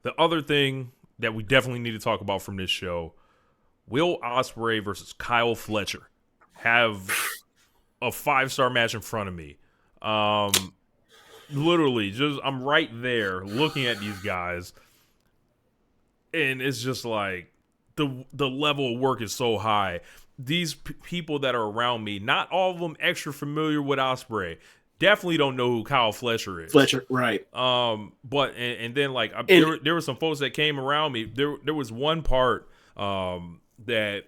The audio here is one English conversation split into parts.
The other thing that we definitely need to talk about from this show: Will Ospreay versus Kyle Fletcher have a 5-star match in front of me. Um, Literally, just I'm right there looking at these guys, and it's just like the level of work is so high. These people that are around me, not all of them extra familiar with Ospreay. Definitely don't know who Kyle Fletcher is. Fletcher, right? But and then like And there were some folks that came around me. There was one part that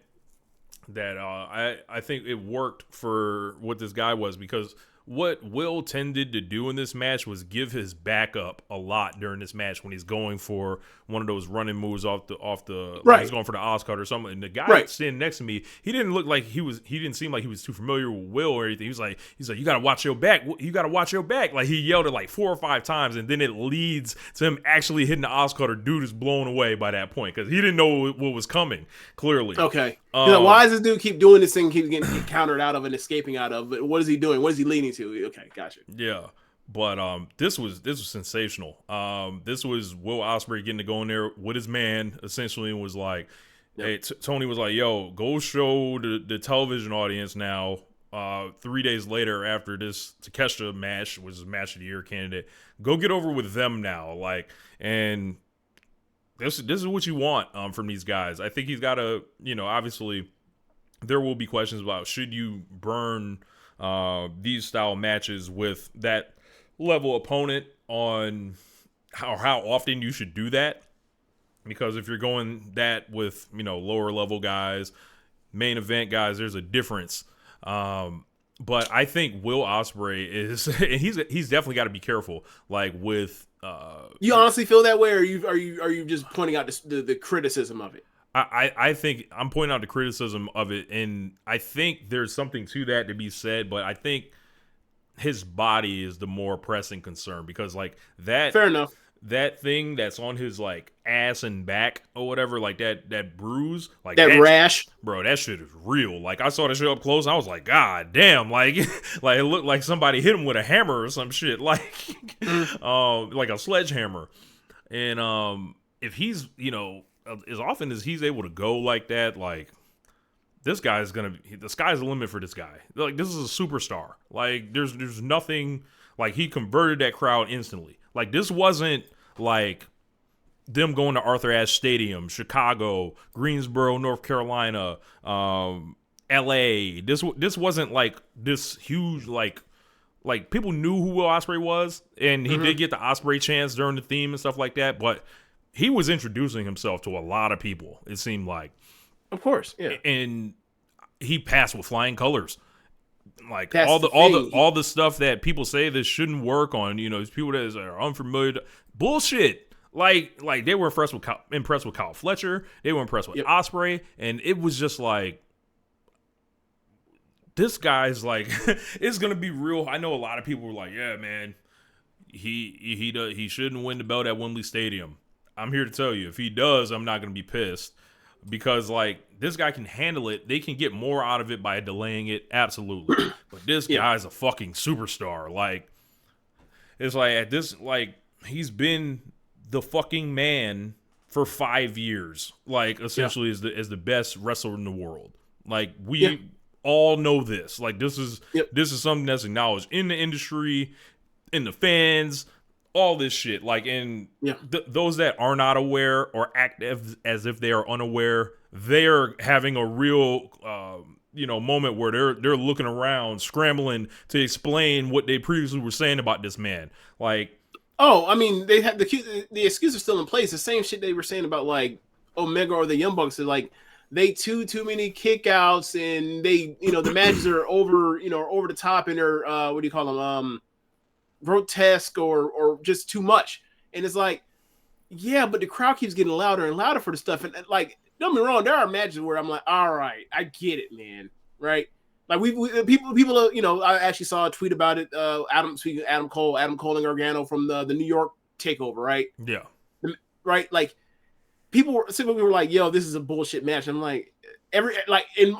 I think it worked for what this guy was, because what Will tended to do in this match was give his back up a lot during this match when he's going for one of those running moves off the like he's right, going for the Oscar or something. And the guy right. standing next to me, he didn't look like he didn't seem like he was too familiar with Will or anything. He's like, you gotta watch your back. You gotta watch your back. Like he yelled it like 4 or 5 times, and then it leads to him actually hitting the Oscar. Dude is blown away by that point because he didn't know what was coming. Clearly, Okay. Why does this dude keep doing this thing, keep getting countered out of and escaping out of? But what is he doing? What is he leading to? Okay, gotcha. yeah. But this was sensational. This was Will Ospreay getting to go in there with his man essentially, and was like, hey, Tony was like, yo, go show the television audience now. 3 days later, after this Takeshita match, which is match of the year candidate, go get over with them now. Like, and this is what you want from these guys. I think he's got to, obviously there will be questions about should you burn these style matches with that level opponent on how often you should do that. Because if you're going that with, lower level guys, main event guys, there's a difference. But I think Will Ospreay is, and he's definitely got to be careful, like with. You honestly feel that way, or are you just pointing out the criticism of it? I think I'm pointing out the criticism of it, and I think there's something to that to be said, but I think his body is the more pressing concern, because like that. Fair enough. That thing that's on his like ass and back or whatever, like that bruise, like that rash, bro, that shit is real. Like I saw that shit up close, and I was like, God damn, like like it looked like somebody hit him with a hammer or some shit, like like a sledgehammer. And if he's as often as he's able to go like that, like this guy is the sky's the limit for this guy. Like this is a superstar. Like there's nothing, like he converted that crowd instantly. Like this wasn't like them going to Arthur Ashe Stadium, Chicago, Greensboro, North Carolina, L.A. This wasn't like this huge like people knew who Will Ospreay was, and he did get the Ospreay chance during the theme and stuff like that. But he was introducing himself to a lot of people. It seemed like, of course, yeah, and he passed with flying colors. Like that's all the stuff that people say this shouldn't work on, people that are unfamiliar, bullshit. Like they were impressed with Kyle Fletcher, they were impressed with Ospreay, and it was just like this guy's like it's gonna be real. I know a lot of people were like, yeah, man, he shouldn't win the belt at Wembley Stadium. I'm here to tell you, if he does, I'm not gonna be pissed. Because like this guy can handle it, they can get more out of it by delaying it, absolutely. But this guy's a fucking superstar. Like it's like at this, like he's been the fucking man for 5 years. Like essentially is the best wrestler in the world. Like we all know this. Like this is something that's acknowledged in the industry, in the fans. All this shit, like, and those that are not aware or act as if they are unaware, they're having a real, moment where they're looking around, scrambling to explain what they previously were saying about this man. Like, oh, I mean, they had the excuse are still in place. The same shit they were saying about like Omega or the Young Bucks. Like they too many kickouts, and they, the matches are over, over the top, and they're what do you call them? Grotesque or just too much. And it's like, yeah, but the crowd keeps getting louder and louder for the stuff. And like, don't get me wrong, there are matches where I'm like, all right, I get it, man. Right? Like we people, I actually saw a tweet about it. Adam Cole and Gargano from the New York takeover, right? Yeah. Right? Like people were like, yo, this is a bullshit match. I'm like,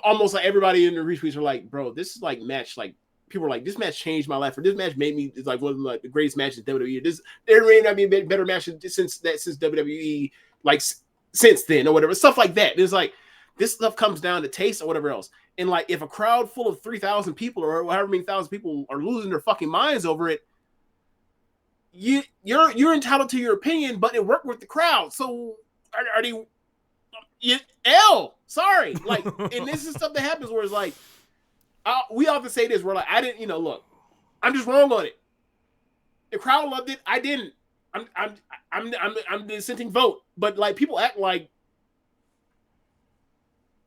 almost like everybody in the retweets are like, bro, this is like match like people were like, this match changed my life, or this match made me like one of like the greatest matches in WWE. There may not be a better match since WWE, like since then or whatever, stuff like that. It's like this stuff comes down to taste or whatever else. And like if a crowd full of 3,000 people or however many thousand people are losing their fucking minds over it, you're entitled to your opinion, but it worked with the crowd. So are they? Sorry, like, and this is stuff that happens where it's like, we often say this, we're like, I didn't, look, I'm just wrong on it. The crowd loved it, I didn't. I'm the dissenting vote, but like people act like,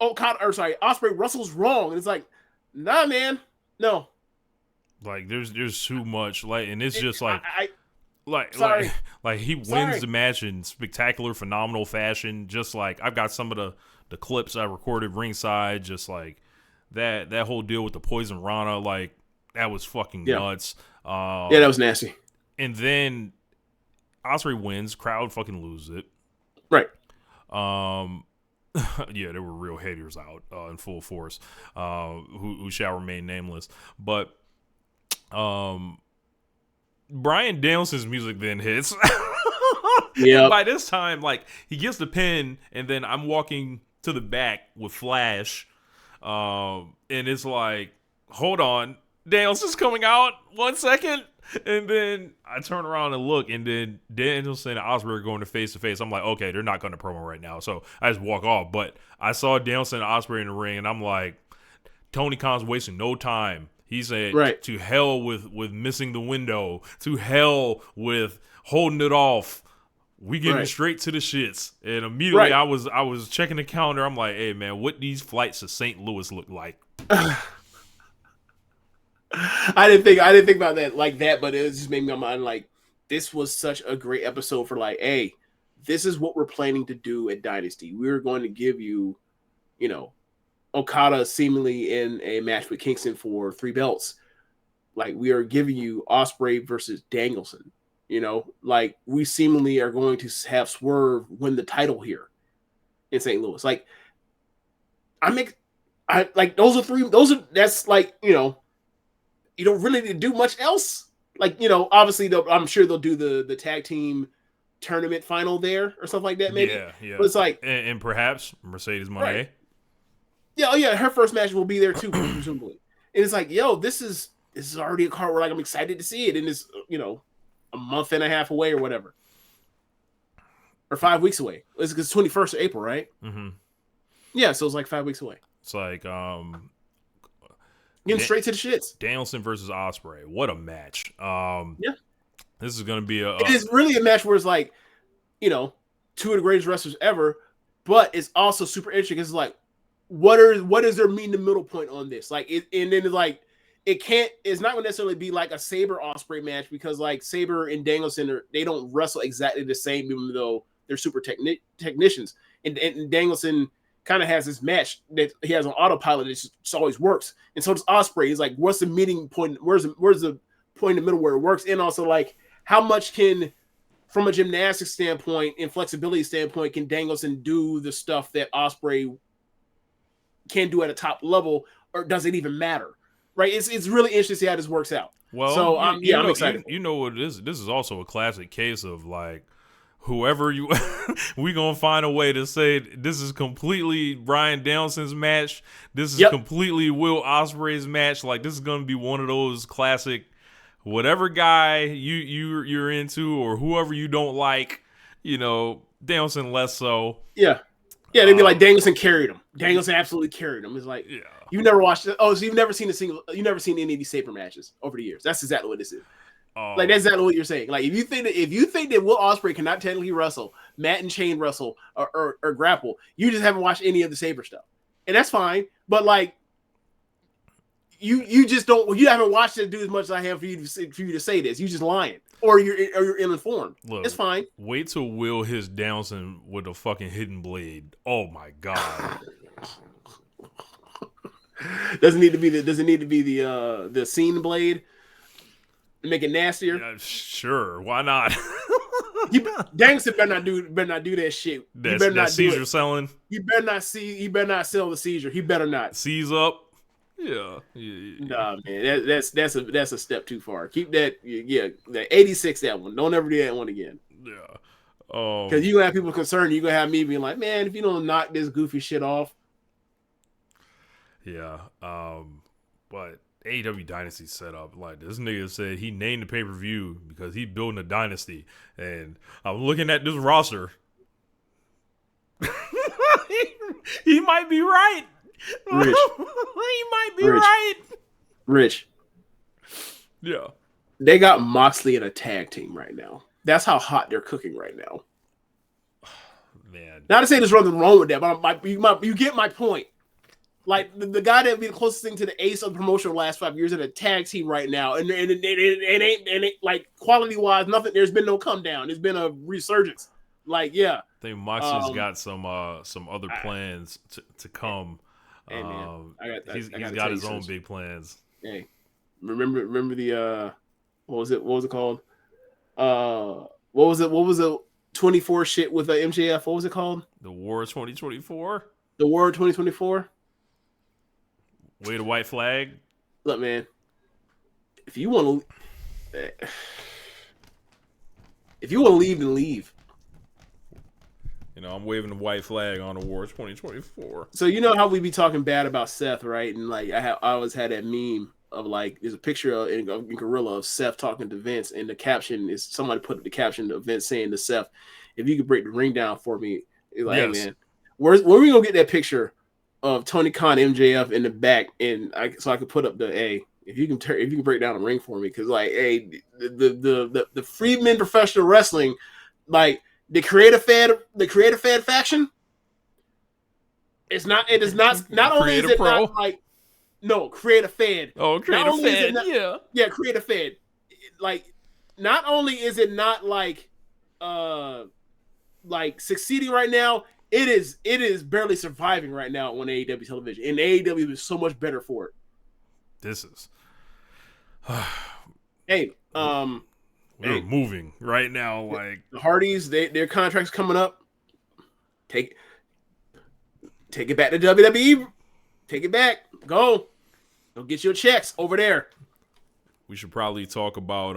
Ospreay Russell's wrong, and it's like, nah, man, no. Like there's too much, like, and it's just like. Sorry. Like he wins the match in spectacular, phenomenal fashion. Just like I've got some of the clips I recorded ringside, just like that whole deal with the Poison Rana, like that was fucking nuts. Yeah, that was nasty. And then Ospreay wins, crowd fucking loses it. Right. Yeah, there were real haters out in full force, who shall remain nameless. But Bryan Danielson's music then hits. Yeah. By this time, like he gets the pin, and then I'm walking to the back with Flash, and it's like, hold on, Danielson's coming out 1 second, and then I turn around and look, and then Danielson and Ospreay are going to face. I'm like, okay, they're not going to promo right now, so I just walk off. But I saw Danielson and Ospreay in the ring, and I'm like, Tony Khan's wasting no time. He said, right. To hell with missing the window. To hell with holding it off. We getting straight to the shits. And immediately I was checking the calendar. I'm like, hey, man, what these flights to St. Louis look like? I didn't think about that like that, but it just made me on my mind like, this was such a great episode for like, hey, this is what we're planning to do at Dynasty. We're going to give you, Okada seemingly in a match with Kingston for 3 belts. Like we are giving you Ospreay versus Danielson. Like we seemingly are going to have Swerve win the title here in St. Louis. Like that's like, you don't really need to do much else. Like, obviously I'm sure they'll do the tag team tournament final there or something like that. Maybe. Yeah. But it's like, and perhaps Mercedes Moné. Right. Yeah, her first match will be there too, presumably. And it's like, this is already a card where like I'm excited to see it, and it's a month and a half away or whatever, or 5 weeks away. It's 21st of April, right? Mm-hmm. Yeah, so it's like 5 weeks away. It's like getting straight to the shits. Danielson versus Ospreay. What a match! Yeah, this is going to be it is really a match where it's like, 2 of the greatest wrestlers ever, but it's also super interesting because it's like, what is their mean the middle point on this? Like and then it's like it's not gonna necessarily be like a Saber Ospreay match because like Saber and Danielson they don't wrestle exactly the same, even though they're super technicians. And Danielson kind of has this match that he has on autopilot that just always works. And so does Ospreay. He's like, what's the meeting point? Where's the point in the middle where it works? And also like how much from a gymnastics standpoint and flexibility standpoint, can Danielson do the stuff that Ospreay can do at a top level, or does it even matter? Right? It's really interesting to see how this works out. Well, so I'm excited. You know what it is? This is also a classic case of like, whoever we gonna find a way to say this is completely Bryan Danielson's match. This is completely Will Ospreay's match. Like this is gonna be one of those classic, whatever guy you're into or whoever you don't like, Danielson less so. Yeah. Yeah, they'd be like, Danielson carried him. Danielson absolutely carried him. It's like, you've never watched it. Oh, so you've never seen you've never seen any of these Saber matches over the years. That's exactly what this is. Like, that's exactly what you're saying. Like, if you think that Will Ospreay cannot technically wrestle, Matt and Shane wrestle or grapple, you just haven't watched any of the Saber stuff. And that's fine. But like, you just don't, you haven't watched it do as much as I have for you to say this. You just lying. Or you're ill-informed. Look, it's fine. Wait till Will hits Danielson with a fucking hidden blade. Oh my god! Doesn't need to be the scene blade. Make it nastier. Yeah, sure, why not? Danielson better not do that shit. He better not seizure selling. He better not sell the seizure. He better not seize up. Yeah. Nah, man, that's a step too far. Keep that, yeah, the 86, that one. Don't ever do that one again. Yeah. Because you gonna have people concerned. You gonna have me being like, man, if you don't knock this goofy shit off. Yeah. But AEW Dynasty set up like this nigga said he named the pay per view because he building a dynasty, and I'm looking at this roster. he might be right. Rich, he might be Rich, right. Rich. Yeah. They got Moxley in a tag team right now. That's how hot they're cooking right now. Man. Not to say there's nothing wrong with that, but you get my point. Like the guy that would be the closest thing to the ace of the promotion the last 5 years in a tag team right now, and it ain't like quality wise, nothing. There's been no come down. There's been a resurgence. Like, yeah, I think Moxley's got some other plans to come. Hey man, He's got his own big plans. Hey, remember the what was it called? What was it? 24 shit with the MJF. What was it called? The War 2024. The War 2024. Way the white flag. Look, man. If you want to leave, then leave. You know, I'm waving the white flag on the War 2024. So you know how we be talking bad about Seth, right? And like I always had that meme of like there's a picture of in Gorilla of Seth talking to Vince, and the caption is somebody put the caption of Vince saying to Seth, "If you could break the ring down for me," it's like, yes. Hey man, where we gonna get that picture of Tony Khan MJF in the back, and so I could put up the A. If you can break down the ring for me, because like, hey, the Freedmen Professional Wrestling, like the creative fan faction, it is not only is it pro. Not like no creative fan. Oh, creative fan, yeah, creative fan. Like, not only is it not like succeeding right now. It is barely surviving right now on AEW television, and AEW is so much better for it. This is, hey, we're moving right now. Like the Hardys, their contracts coming up. Take it back to WWE. Take it back. Go get your checks over there. We should probably talk about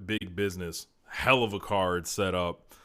big business. Hell of a card set up.